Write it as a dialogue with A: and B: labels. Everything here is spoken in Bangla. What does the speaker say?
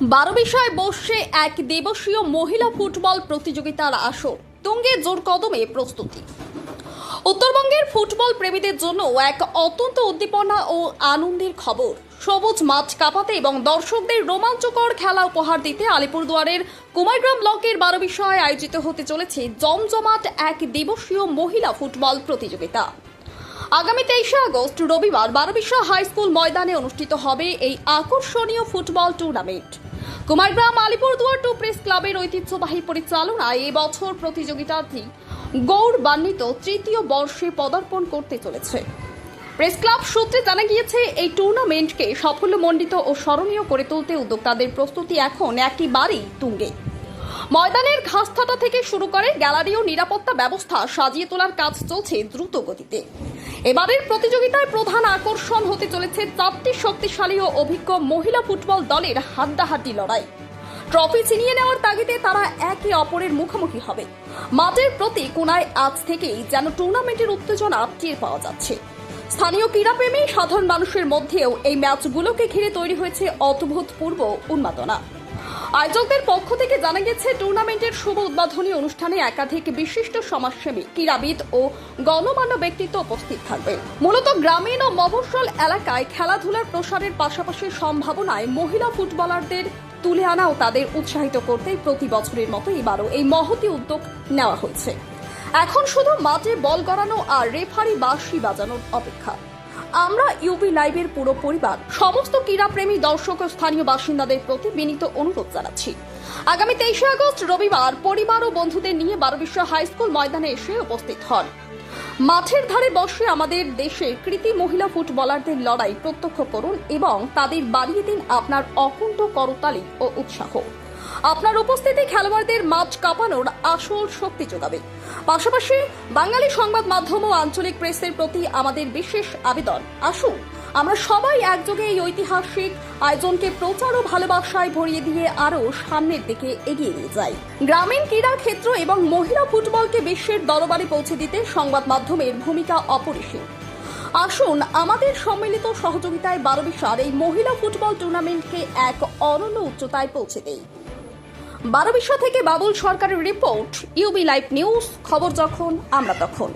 A: 12 বিষয়ে বসছে এক দিবসীয় মহিলা ফুটবল প্রতিযোগিতার আসর। তুঙ্গে জোর কদমে প্রস্তুতি। উত্তরবঙ্গের ফুটবল প্রেমীদের জন্য এক অত্যন্ত উদ্দীপনা ও আনন্দের খবর। সবুজ মাঠ কাঁপাতে এবং দর্শকদের রোমাঞ্চকর খেলা উপহার দিতে আলিপুরদুয়ারের কুমারগ্রাম ব্লকের 12 বিষয়ে আয়োজিত হতে চলেছে জমজমাট এক দিবসীয় মহিলা ফুটবল প্রতিযোগিতা। আগামী 23 আগস্ট রবিবার 12 বিষয় হাই স্কুল ময়দানে অনুষ্ঠিত হবে এই আকর্ষণীয় football tournament. Kumargram Alipurduar to press ক্লাবের ঐতিহ্যবাহী পরিচালনায় এই বছর প্রতিযোগিতাটি গৌরবান্বিত তৃতীয় বর্ষে পদার্পণ করতে চলেছে। প্রেস ক্লাব সূত্রে জানা গিয়েছে, এই টুর্নামেন্টকে সাফল্যমণ্ডিত ও স্মরণীয় করে তুলতে উদ্যোক্তাদের প্রস্তুতি এখন একেবারেই তুঙ্গে। ময়দানের ঘাসকাটা থেকে শুরু করে গ্যালারি ও নিরাপত্তা ব্যবস্থা সাজিয়ে তোলার কাজ চলছে দ্রুত গতিতে। এবারের প্রতিযোগিতায় প্রধান আকর্ষণ হতে চলেছে 4টি শক্তিশালী ও অভিজ্ঞ মহিলা ফুটবল দলের হাড্ডাহাড্ডি লড়াই। ট্রফি ছিনিয়ে নেওয়ার তাগিদে তারা একে অপরের মুখোমুখি হবে। মাঠের প্রতি কোনায় আজ থেকেই যেন টুর্নামেন্টের উত্তেজনা টের পাওয়া যাচ্ছে। স্থানীয় ক্রীড়াপ্রেমী সাধারণ মানুষের মধ্যেও এই ম্যাচগুলোকে ঘিরে তৈরি হয়েছে অভূতপূর্ব উন্মাদনা। আয়োজকদের পক্ষ থেকে জানা গেছে, টুর্নামেন্টের শুভ উদ্বোধনী অনুষ্ঠানে একাধিক বিশিষ্ট সমাজসেবী, ক্রীড়াবিদ ও গণ্যমান্য ব্যক্তিত্ব উপস্থিত থাকবে। মূলত গ্রামীণ ও মফস্বল এলাকায় খেলাধুলার প্রসারের পাশাপাশি সম্ভাবনায় মহিলা ফুটবলারদের তুলে আনা ও তাদের উৎসাহিত করতে প্রতি বছরের মতো এবারও এই মহতী উদ্যোগ নেওয়া হয়েছে। এখন শুধু মাঠে বল গড়ানো আর রেফারি বাঁশি বাজানোর অপেক্ষা। আমরা ইউবি লাইভের পুরো পরিবার সমস্ত ক্রীড়াপ্রেমী দর্শক ও স্থানীয় বাসিন্দাদের প্রতি বিনীত অনুরোধ জানাচ্ছি, আগামী 23 আগস্ট রবিবার পরিবার ও বন্ধুদের নিয়ে 12 বিষয় হাই স্কুল ময়দানে এসে উপস্থিত হন। মাঠের ধারে বসে আমাদের দেশের কৃতি মহিলা ফুটবলারদের লড়াই প্রত্যক্ষ করুন এবং তাদের বাড়িয়ে দিন আপনার অকুণ্ঠ করতালি ও উৎসাহ। আপনার উপস্থিতি খেলোয়াড়দের মাঠ কাঁপানোর আসল শক্তি যোগাবে। পাশাপাশি বাঙালি সংবাদ মাধ্যম ও আঞ্চলিক প্রেসের প্রতি আমাদের বিশেষ আবেদন, আসুন আমরা সবাই একযোগে এই ঐতিহাসিক আয়োজনকে প্রচার ও ভালোবাসায় ভরিয়ে দিয়ে আরও সামনের দিকে এগিয়ে নিয়ে যাই। গ্রামীণ ক্রীড়া ক্ষেত্র এবং মহিলা ফুটবলকে বিশ্বের দরবারে পৌঁছে দিতে সংবাদ মাধ্যমের ভূমিকা অপরিসীম। আসুন আমাদের সম্মিলিত সহযোগিতায় 12 বিষয়ের এই মহিলা ফুটবল টুর্নামেন্টকে এক অনন্য উচ্চতায় পৌঁছে দেই। 12 বিষয় থেকে বাবুল সরকারের রিপোর্ট, ইউবি লাইভ নিউজ, খবর যখন আমরা তখন।